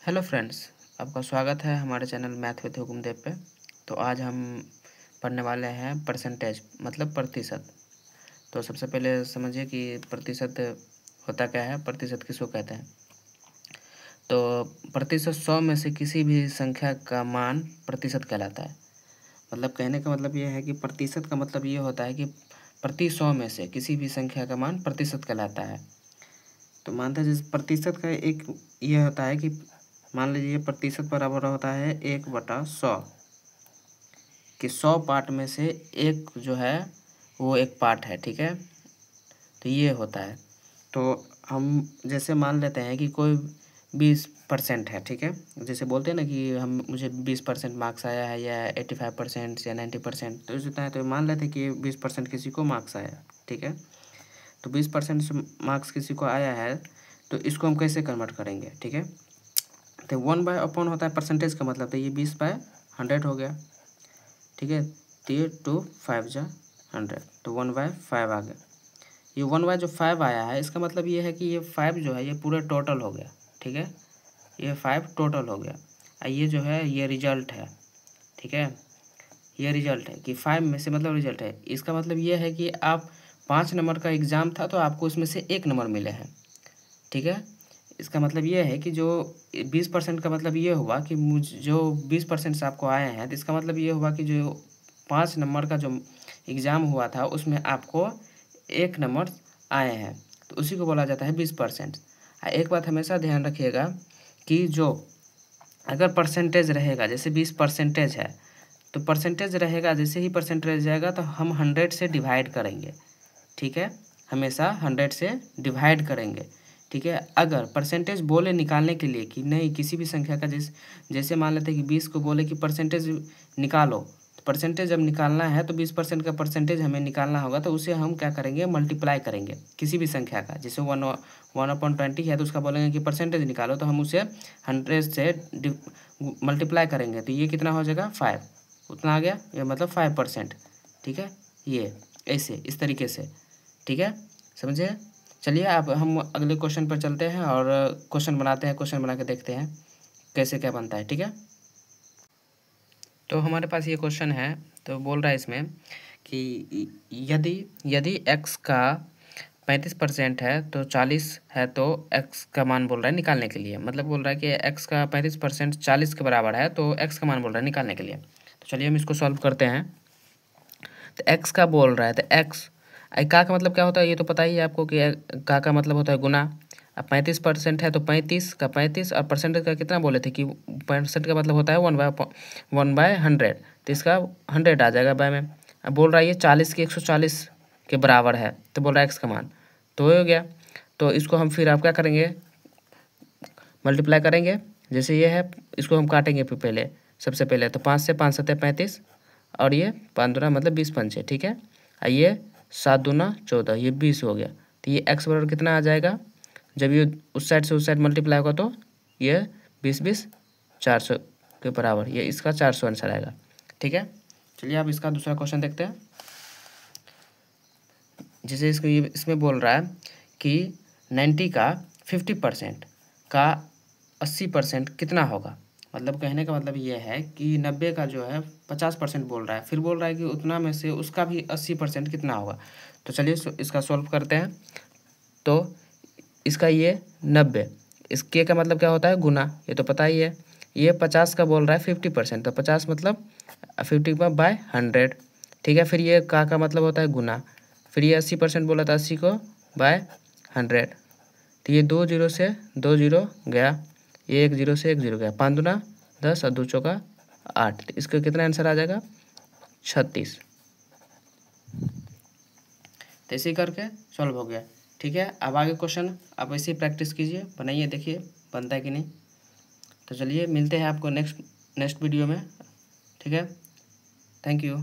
Hello friends, आपका स्वागत है हमारे चैनल मैथ विद हुकुमदेव पे। तो आज हम पढ़ने वाले हैं परसेंटेज मतलब प्रतिशत। तो सबसे पहले समझिए कि प्रतिशत होता क्या है, प्रतिशत किसको कहते हैं। तो प्रतिशत 100 में से किसी भी संख्या का मान प्रतिशत कहलाता है। मतलब कहने का मतलब ये है कि प्रतिशत का मतलब ये होता है कि प्रति 100 में से किसी भी संख्या का मान प्रतिशत कहलाता है। तो मानते हैं जिस प्रतिशत का एक ये होता है कि मान लीजिए प्रतिशत बराबर होता है 1/100 कि 100 पार्ट में से एक जो है वो एक पार्ट है, ठीक है। तो ये होता है। तो हम जैसे मान लेते हैं कि कोई 20% है, ठीक है। जैसे बोलते हैं ना कि मुझे 20% मार्क्स आया है या 85% या 90%, तो जितना है तो मान लेते हैं कि 20% किसी को मार्क्स आया, ठीक है। तो 20% मार्क्स किसी को आया है तो इसको हम कैसे कन्वर्ट करेंगे, ठीक है। तो 1/अपॉन होता है परसेंटेज का मतलब, तो ये 20/100 हो गया, ठीक है। तो ये 2 5 जा 100, तो 1/5 आ गया। ये 1/5 आया है, इसका मतलब ये है कि ये 5 जो है ये पूरा टोटल हो गया, ठीक है। ये 5 टोटल हो गया। ये जो है ये रिजल्ट है, ठीक है। ये रिजल्ट है कि 5 में से मतलब रिजल्ट है। इसका मतलब ये है कि आप 5 नंबर का एग्ज़ाम था तो आपको उसमें से 1 नंबर मिले हैं, ठीक है। इसका मतलब ये है कि जो 20% का मतलब ये हुआ कि जो 20% से आपको आए हैं, तो इसका मतलब ये हुआ कि जो 5 नंबर का जो एग्ज़ाम हुआ था उसमें आपको 1 नंबर आए हैं, तो उसी को बोला जाता है 20%। एक बात हमेशा ध्यान रखिएगा कि जो अगर परसेंटेज रहेगा, जैसे 20% है तो परसेंटेज रहेगा, जैसे ही परसेंटेज जाएगा तो हम 100 से डिवाइड करेंगे, ठीक है। हमेशा 100 से डिवाइड करेंगे, ठीक है। अगर परसेंटेज बोले निकालने के लिए कि नहीं किसी भी संख्या का जैसे मान लेते हैं कि 20 को बोले कि परसेंटेज निकालो, तो परसेंटेज जब निकालना है तो 20% का परसेंटेज हमें निकालना होगा, तो उसे हम क्या करेंगे, मल्टीप्लाई करेंगे किसी भी संख्या का। जैसे 1/20 है तो उसका बोलेंगे कि परसेंटेज निकालो, तो हम उसे 100 से मल्टीप्लाई करेंगे, तो ये कितना हो जाएगा 5, उतना आ गया, ये मतलब 5%, ठीक है। ये ऐसे इस तरीके से, ठीक है, समझे। चलिए अब हम अगले क्वेश्चन पर चलते हैं और क्वेश्चन बनाते हैं, क्वेश्चन बना के देखते हैं कैसे क्या बनता है, ठीक है। तो हमारे पास ये क्वेश्चन है, तो बोल रहा है इसमें कि यदि यदि x का 35% है तो 40 है, तो x का मान बोल रहा है निकालने के लिए। मतलब बोल रहा है कि x का 35% 40 के बराबर है, तो x का मान बोल रहा है निकालने के लिए। तो चलिए हम इसको सॉल्व करते हैं। तो x का बोल रहा है, तो x का मतलब क्या होता है ये तो पता ही है आपको कि का मतलब होता है गुना। अब 35% है तो 35 का 35, और परसेंटेज का कितना बोले थे कि परसेंट का मतलब होता है 1/100, तो इसका 100 आ जाएगा बाय में। अब बोल रहा है ये 40 की 140 के बराबर है, तो बोल रहा है एक्स का मान, तो हो गया। तो इसको हम फिर आप क्या करेंगे, मल्टीप्लाई करेंगे। जैसे ये है इसको हम काटेंगे फिर पहले, सबसे पहले तो 5 से 5 7 35, और ये 5 दूना मतलब 20 पंचे, ठीक है। और ये 7 दूना 14, ये 20 हो गया। तो ये एक्स बराबर कितना आ जाएगा, जब ये उस साइड से उस साइड मल्टीप्लाई होगा तो ये 20 400 के बराबर, ये इसका 400 आंसर आएगा, ठीक है। चलिए अब इसका दूसरा क्वेश्चन देखते हैं। जैसे इसको ये इसमें बोल रहा है कि 90 का 50% का 80% कितना होगा। मतलब कहने का मतलब ये है कि 90 का जो है 50% बोल रहा है, फिर बोल रहा है कि उतना में से उसका भी 80% कितना होगा। तो चलिए इसका सॉल्व करते हैं। तो इसका ये 90, इसके का मतलब क्या होता है गुना, ये तो पता ही है। ये 50 का बोल रहा है 50%, तो 50 मतलब 50/100, ठीक है। फिर ये का मतलब होता है गुना, फिर ये 80% बोला था, 80 को बाय 100, तो ये 2 जीरो से 2 जीरो गया, ये 1 जीरो से 1 जीरो गया, 5 दूना 10 और 2 चौका 8, तो इसका कितना आंसर आ जाएगा 36। तो इसी करके सॉल्व हो गया, ठीक है। अब आगे क्वेश्चन आप ऐसे ही प्रैक्टिस कीजिए, बनाइए, देखिए बनता है कि नहीं। तो चलिए मिलते हैं आपको नेक्स्ट वीडियो में, ठीक है। Thank you.